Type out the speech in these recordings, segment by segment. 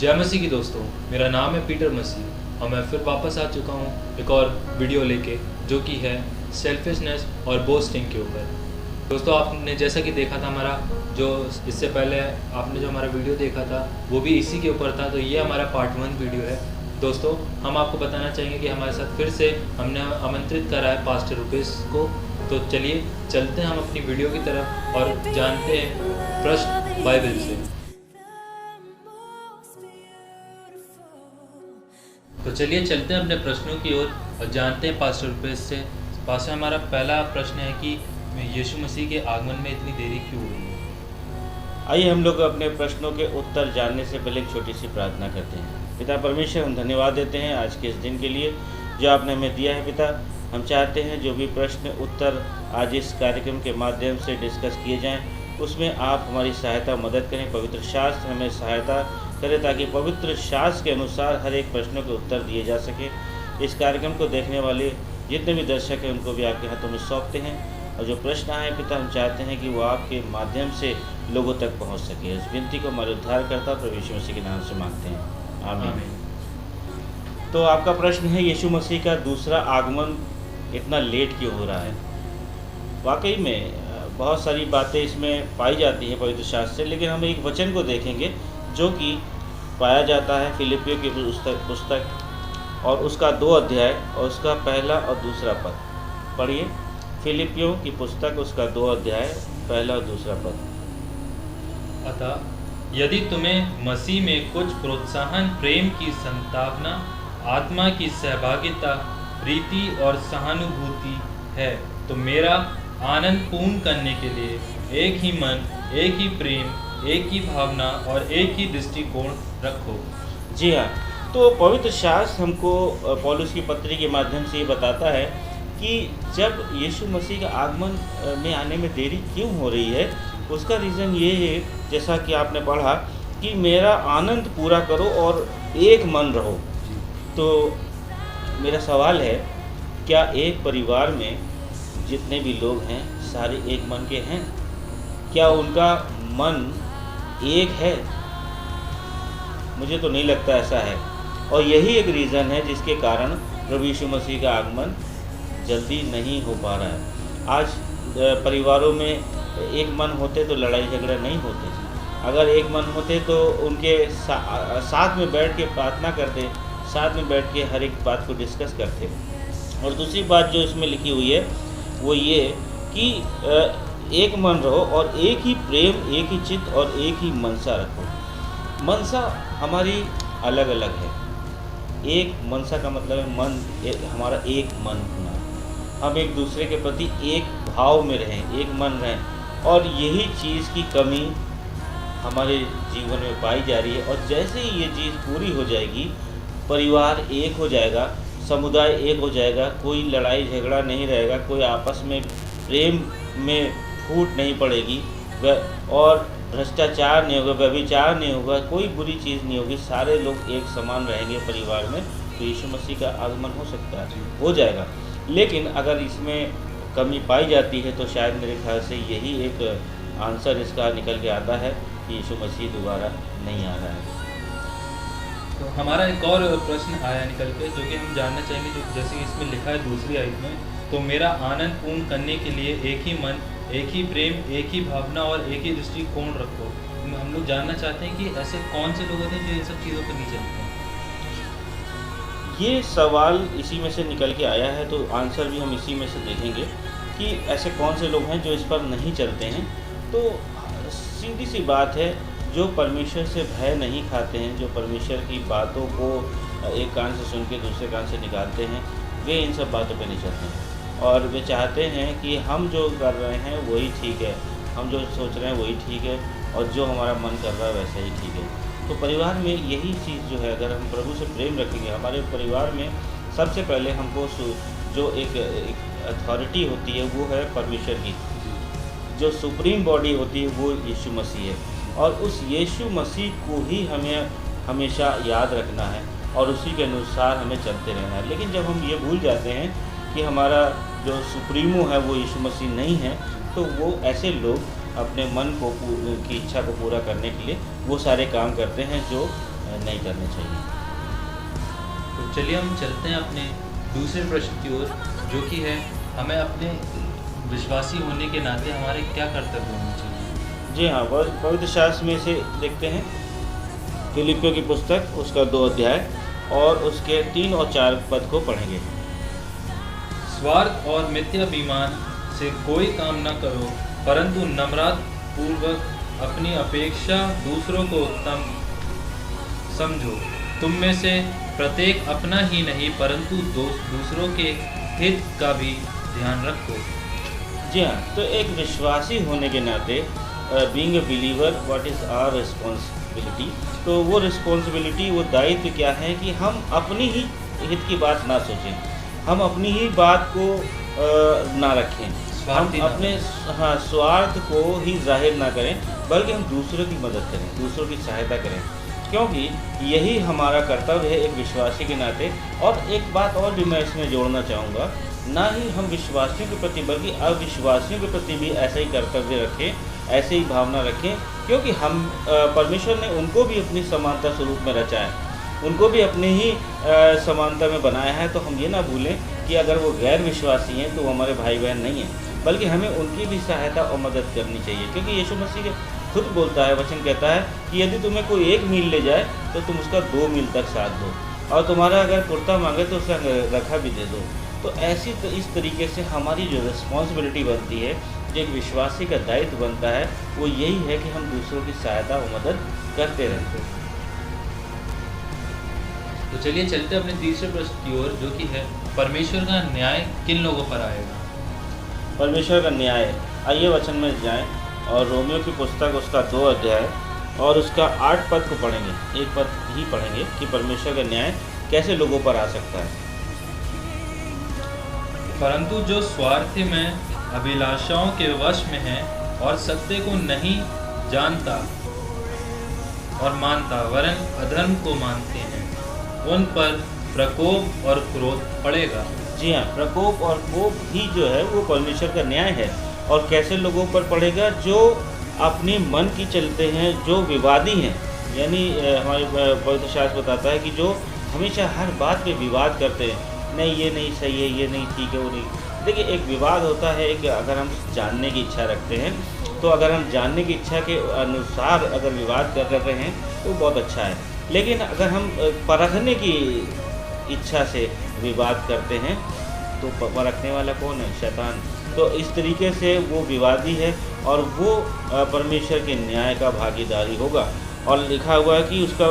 जय मसीह की दोस्तों, मेरा नाम है पीटर मसीह और मैं फिर वापस आ चुका हूँ एक और वीडियो लेके, जो कि है सेल्फिशनेस और बोस्टिंग के ऊपर। दोस्तों, आपने जैसा कि देखा था हमारा जो इससे पहले आपने जो हमारा वीडियो देखा था वो भी इसी के ऊपर था। तो ये हमारा पार्ट 1 वीडियो है। दोस्तों, हम आपको बताना चाहेंगे कि हमारे साथ फिर से हमने आमंत्रित करा है पास्टर रुपेश को। तो चलिए चलते हैं हम अपनी वीडियो की तरफ और जानते हैं प्रश्न बाइबल से। तो चलिए चलते हैं अपने प्रश्नों की ओर और जानते हैं पास्टर रुपेश से। पास्टर, हमारा पहला प्रश्न है कि यीशु मसीह के आगमन में इतनी देरी क्यों हो रही है? आइए हम लोग अपने प्रश्नों के उत्तर जानने से पहले एक छोटी सी प्रार्थना करते हैं। पिता परमेश्वर, हम धन्यवाद देते हैं आज के इस दिन के लिए जो आपने हमें दिया है। पिता, हम चाहते हैं जो भी प्रश्न उत्तर आज इस कार्यक्रम के माध्यम से डिस्कस किए जाएं, उसमें आप हमारी सहायता मदद करें। पवित्र शास्त्र हमें सहायता करें ताकि पवित्र शास्त्र के अनुसार हर एक प्रश्नों के उत्तर दिए जा सके। इस कार्यक्रम को देखने वाले जितने भी दर्शक हैं उनको भी आपके हाथों में सौंपते हैं, और जो प्रश्न आए पिता, हम चाहते हैं कि वो आपके माध्यम से लोगों तक पहुंच सके। इस विनती को हमारे उद्धारकर्ता प्रभु यीशु मसीह के नाम से मांगते हैं, आमीन। तो आपका प्रश्न है, यीशु मसीह का दूसरा आगमन इतना लेट क्यों हो रहा है? वाकई में बहुत सारी बातें इसमें पाई जाती हैं पवित्र शास्त्र से, लेकिन हम एक वचन को देखेंगे जो कि पाया जाता है फिलिपियों की पुस्तक और उसका 2 अध्याय और उसका पहला और दूसरा पद। पढ़िए, फिलिपियों की पुस्तक उसका 2 अध्याय पहला और दूसरा पद। अतः यदि तुम्हें मसीह में कुछ प्रोत्साहन, प्रेम की संतावना, आत्मा की सहभागिता, प्रीति और सहानुभूति है, तो मेरा आनंद पूर्ण करने के लिए एक ही मन, एक ही प्रेम, एक ही भावना और एक ही दृष्टिकोण रखो। जी हाँ, तो पवित्र शास्त्र हमको पौलुस की पत्री के माध्यम से ये बताता है कि जब यीशु मसीह का आगमन में आने में देरी क्यों हो रही है, उसका रीज़न ये है, जैसा कि आपने पढ़ा, कि मेरा आनंद पूरा करो और एक मन रहो। तो मेरा सवाल है, क्या एक परिवार में जितने भी लोग हैं सारे एक मन के हैं? क्या उनका मन एक है? मुझे तो नहीं लगता ऐसा है, और यही एक रीज़न है जिसके कारण प्रभु यीशु मसीह का आगमन जल्दी नहीं हो पा रहा है। आज परिवारों में एक मन होते तो लड़ाई झगड़ा नहीं होते। अगर एक मन होते तो उनके साथ में बैठ के प्रार्थना करते, साथ में बैठ के हर एक बात को डिस्कस करते। और दूसरी बात जो इसमें लिखी हुई है वो ये कि एक मन रहो और एक ही प्रेम, एक ही चित्त और एक ही मनसा रखो। मनसा हमारी अलग अलग है। एक मनसा का मतलब है मन, हमारा एक मन होना। हम एक दूसरे के प्रति एक भाव में रहें, एक मन रहें, और यही चीज़ की कमी हमारे जीवन में पाई जा रही है। और जैसे ही ये चीज़ पूरी हो जाएगी, परिवार एक हो जाएगा, समुदाय एक हो जाएगा, कोई लड़ाई झगड़ा नहीं रहेगा, कोई आपस में प्रेम में फूट नहीं पड़ेगी, और भ्रष्टाचार नहीं होगा, व्यभिचार नहीं होगा, कोई बुरी चीज़ नहीं होगी, सारे लोग एक समान रहेंगे परिवार में, तो यीशु मसीह का आगमन हो सकता है, हो जाएगा। लेकिन अगर इसमें कमी पाई जाती है तो शायद मेरे ख्याल से यही एक आंसर इसका निकल के आता है कि यीशु मसीह दोबारा नहीं आ रहा है। तो हमारा एक और प्रश्न आया निकल के, जो कि हम जानना चाहेंगे, जो जैसे कि इसमें लिखा है दूसरी आयत में, तो मेरा आनंद पूर्ण करने के लिए एक ही मन, एक ही प्रेम, एक ही भावना और एक ही दृष्टिकोण रखो। हम लोग जानना चाहते हैं कि ऐसे कौन से लोग होते हैं जो इन सब चीज़ों पर नहीं चलते हैं? ये सवाल इसी में से निकल के आया है, तो आंसर भी हम इसी में से देखेंगे कि ऐसे कौन से लोग हैं जो इस पर नहीं चलते हैं। तो सीधी सी बात है, जो परमेश्वर से भय नहीं खाते हैं, जो परमेश्वर की बातों को एक कान से सुन के दूसरे कान से निकालते हैं, वे इन सब बातों पे नहीं चलते हैं। और वे चाहते हैं कि हम जो कर रहे हैं वही ठीक है, हम जो सोच रहे हैं वही ठीक है, और जो हमारा मन कर रहा है वैसा ही ठीक है। तो परिवार में यही चीज़ जो है, अगर हम प्रभु से प्रेम रखेंगे, हमारे परिवार में सबसे पहले हमको जो एक अथॉरिटी होती है वो है परमेश्वर की, जो सुप्रीम बॉडी होती है वो यीशु मसीह है, और उस यीशु मसीह को ही हमें हमेशा याद रखना है और उसी के अनुसार हमें चलते रहना है। लेकिन जब हम ये भूल जाते हैं कि हमारा जो सुप्रीमो है वो यीशु मसीह नहीं है, तो वो ऐसे लोग अपने मन को की इच्छा को पूरा करने के लिए वो सारे काम करते हैं जो नहीं करने चाहिए। तो चलिए हम चलते हैं अपने दूसरे प्रश्न की ओर, जो कि है हमें अपने विश्वासी होने के नाते हमारे क्या कर्तव्य होने चाहिए। जी हाँ, पवित्र शास्त्र में से देखते हैं फिलिपियों की पुस्तक उसका 2 अध्याय और उसके 3 और 4 पद को पढ़ेंगे। स्वार्थ और मिथ्याभिमान से कोई काम न करो, परंतु नम्रता पूर्वक अपनी अपेक्षा दूसरों को उत्तम समझो। तुम में से प्रत्येक अपना ही नहीं परंतु दूसरों के हित का भी ध्यान रखो। जी हाँ, तो एक विश्वासी होने के नाते being a believer what is our responsibility, तो वो रिस्पॉन्सिबिलिटी, वो दायित्व क्या है कि हम अपनी ही हित की बात ना सोचें, हम अपनी ही बात को ना रखें, हम अपने स्वार्थ को ही जाहिर ना करें, बल्कि हम दूसरों की मदद करें, दूसरों की सहायता करें, क्योंकि यही हमारा कर्तव्य है एक विश्वासी के नाते। और एक बात और भी मैं इसमें जोड़ना चाहूँगा, ना ही हम विश्वासियों के प्रति बल्कि अविश्वासियों के प्रति भी ऐसा ही कर्तव्य रखें, ऐसे ही भावना रखें, क्योंकि हम परमेश्वर ने उनको भी अपनी समानता स्वरूप में रचा है, उनको भी अपने ही समानता में बनाया है। तो हम ये ना भूलें कि अगर वो गैर विश्वासी हैं तो वो हमारे भाई बहन नहीं हैं, बल्कि हमें उनकी भी सहायता और मदद करनी चाहिए, क्योंकि यीशु मसीह खुद बोलता है, वचन कहता है कि यदि तुम्हें कोई 1 मील ले जाए तो तुम उसका 2 मील तक साथ दो, और तुम्हारा अगर कुर्ता मांगे तो उसे रखा भी दे दो। तो इस तरीके से हमारी जो रिस्पॉन्सिबिलिटी बनती है, जो एक विश्वासी का दायित्व बनता है, वो यही है कि हम दूसरों की सहायता और मदद करते रहते हैं। तो चलिए चलते अपने तीसरे प्रश्न की ओर, जो कि है परमेश्वर का न्याय किन लोगों पर आएगा। परमेश्वर का न्याय, आइए वचन में जाएं और रोमियो की पुस्तक उसका 2 अध्याय और उसका 8 पद को पढ़ेंगे, 1 पद ही पढ़ेंगे कि परमेश्वर का न्याय कैसे लोगों पर आ सकता है। परंतु जो स्वार्थ में अभिलाषाओं के वश में है और सत्य को नहीं जानता और मानता वरन अधर्म को मानते हैं, उन पर प्रकोप और क्रोध पड़ेगा। जी हाँ, प्रकोप और कोप ही जो है वो परमेश्वर का न्याय है। और कैसे लोगों पर पड़ेगा? जो अपने मन की चलते हैं, जो विवादी हैं, यानी हमारे पवित्र शास्त्र बताता है कि जो हमेशा हर बात पे विवाद करते हैं, नहीं ये नहीं सही है, ये नहीं ठीक है, वो नहीं। देखिए, एक विवाद होता है, एक अगर हम जानने की इच्छा रखते हैं, तो अगर हम जानने की इच्छा के अनुसार अगर विवाद कर रहे हैं तो बहुत अच्छा है। लेकिन अगर हम परखने की इच्छा से विवाद करते हैं तो परखने वाला कौन है? शैतान। तो इस तरीके से वो विवादी है और वो परमेश्वर के न्याय का भागीदारी होगा। और लिखा हुआ है कि उसका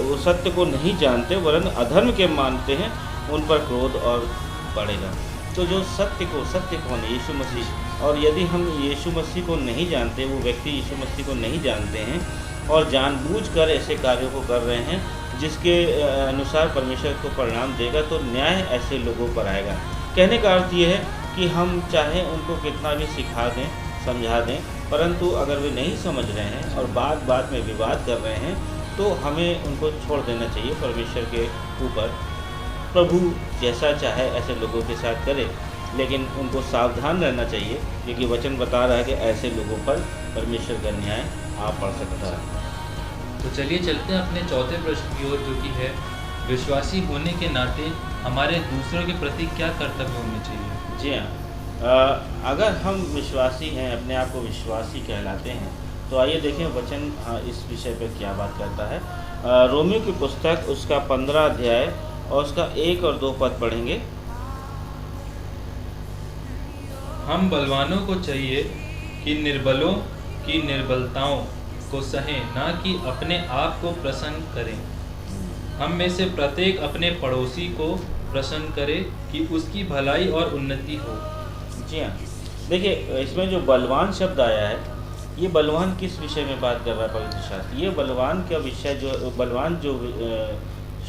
वो सत्य को नहीं जानते वरन अधर्म के मानते हैं, उन पर क्रोध और बढ़ेगा। तो जो सत्य कौन है? यीशु मसीह। और यदि हम यीशु मसीह को नहीं जानते, वो व्यक्ति यीशु मसीह को नहीं जानते हैं और जानबूझकर ऐसे कार्यों को कर रहे हैं जिसके अनुसार परमेश्वर को परिणाम देगा, तो न्याय ऐसे लोगों पर आएगा। कहने का अर्थ ये है कि हम चाहे उनको कितना भी सिखा दें, समझा दें, परंतु अगर वे नहीं समझ रहे हैं और बात में विवाद कर रहे हैं, तो हमें उनको छोड़ देना चाहिए परमेश्वर के ऊपर। प्रभु जैसा चाहे ऐसे लोगों के साथ करे, लेकिन उनको सावधान रहना चाहिए, क्योंकि वचन बता रहा है कि ऐसे लोगों पर परमेश्वर का न्याय आ पड़ सकता है। तो चलिए चलते हैं अपने चौथे प्रश्न की ओर, जो कि है विश्वासी होने के नाते हमारे दूसरों के प्रति क्या कर्तव्य होने चाहिए। जी हाँ, अगर हम विश्वासी हैं, अपने आप को विश्वासी कहलाते हैं, तो आइए देखें वचन इस विषय पर क्या बात करता है। रोमियो की पुस्तक उसका 15 अध्याय और उसका 1 और 2 पद पढ़ेंगे। हम बलवानों को चाहिए कि निर्बलों की निर्बलताओं को सहें, ना कि अपने आप को प्रसन्न करें। हम में से प्रत्येक अपने पड़ोसी को प्रसन्न करे कि उसकी भलाई और उन्नति हो। जी हाँ, देखिए इसमें जो बलवान शब्द आया है, ये बलवान किस विषय में बात कर रहा है पवित्र शास्त्र? ये बलवान का विषय जो बलवान जो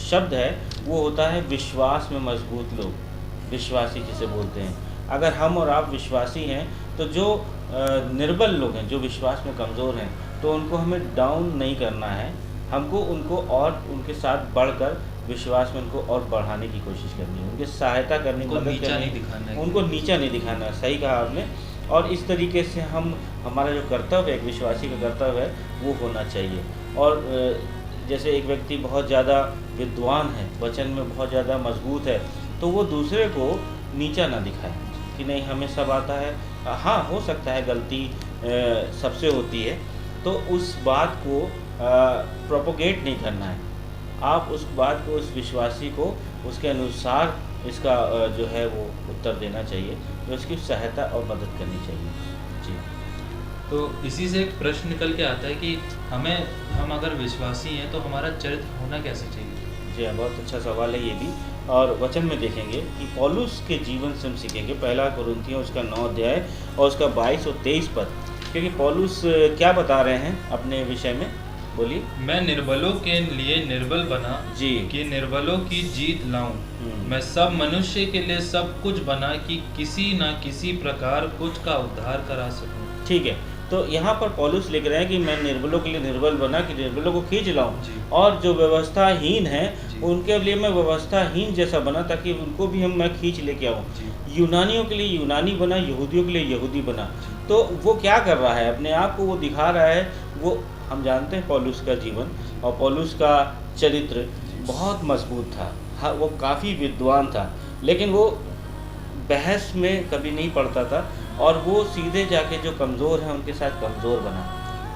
शब्द है वो होता है विश्वास में मजबूत लोग, विश्वासी जिसे बोलते हैं। अगर हम और आप विश्वासी हैं, तो जो निर्बल लोग हैं, जो विश्वास में कमज़ोर हैं, तो उनको हमें डाउन नहीं करना है, हमको उनको और उनके साथ बढ़कर विश्वास में उनको और बढ़ाने की कोशिश करनी है, उनकी सहायता करनी, मदद करनी, उनको नीचा नहीं दिखाना। सही कहा आपने। और इस तरीके से हमारा जो कर्तव्य है, एक विश्वासी का कर्तव्य है, वो होना चाहिए। और जैसे एक व्यक्ति बहुत ज़्यादा विद्वान है, वचन में बहुत ज़्यादा मजबूत है, तो वो दूसरे को नीचा ना दिखाए कि नहीं हमें सब आता है। हाँ, हो सकता है गलती सबसे होती है, तो उस बात को प्रोपोगेट नहीं करना है। आप उस बात को, उस विश्वासी को उसके अनुसार इसका जो है वो उत्तर देना चाहिए, तो उसकी सहायता और मदद करनी चाहिए। जी। तो इसी से एक प्रश्न निकल के आता है कि हम अगर विश्वासी हैं तो हमारा चरित्र होना कैसे चाहिए? जी हाँ, बहुत अच्छा सवाल है ये भी। और वचन में देखेंगे कि पौलुस के जीवन से हम सीखेंगे, पहला कुरिन्थियों उसका 9 अध्याय और उसका 22 और 23 पद। क्योंकि पौलुस क्या बता रहे हैं अपने विषय में, बोलिए। मैं निर्बलों के लिए निर्बल बना जी। कि निर्बलों की जीत लाऊं। मैं सब मनुष्य के लिए सब कुछ बना कि किसी न किसी प्रकार कुछ का उद्धार करा सकूं। ठीक है, तो यहाँ पर पौलुस लिख रहे हैं कि मैं निर्बलों के लिए निर्बल बना कि निर्बलों को खींच जी। लाऊं, और जो व्यवस्थाहीन है जी। उनके लिए मैं व्यवस्थाहीन जैसा बना ताकि उनको भी मैं खींच लेके आऊँ। जी। यूनानियों के लिए यूनानी बना, यहूदियों के लिए यहूदी बना। जी। तो वो क्या कर रहा है, अपने आप को वो दिखा रहा है। वो हम जानते हैं पौलुस का जीवन और पौलुस का चरित्र बहुत मजबूत था। हाँ, वो काफ़ी विद्वान था, लेकिन वो बहस में कभी नहीं पड़ता था, और वो सीधे जाके जो कमज़ोर हैं उनके साथ कमज़ोर बना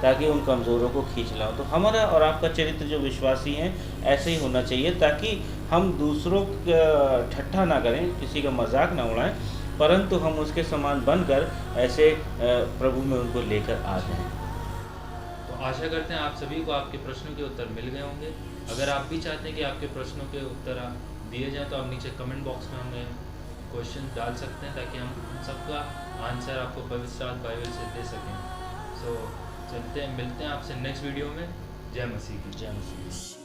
ताकि उन कमज़ोरों को खींच लाओ। तो हमारा और आपका चरित्र जो विश्वासी हैं ऐसे ही होना चाहिए, ताकि हम दूसरों का ठट्ठा ना करें, किसी का मजाक ना उड़ाएं, परंतु हम उसके समान बनकर ऐसे प्रभु में उनको लेकर आ जाएं। तो आशा करते हैं आप सभी को आपके प्रश्नों के उत्तर मिल गए होंगे। अगर आप भी चाहते हैं कि आपके प्रश्नों के उत्तर दिए जाएं तो आप नीचे कमेंट बॉक्स में हमें क्वेश्चन डाल सकते हैं ताकि हम सबका आंसर आपको पवित्र बाइबल से दे सकें। सो चलते हैं, मिलते हैं आपसे नेक्स्ट वीडियो में। जय मसीह की। जय मसीह।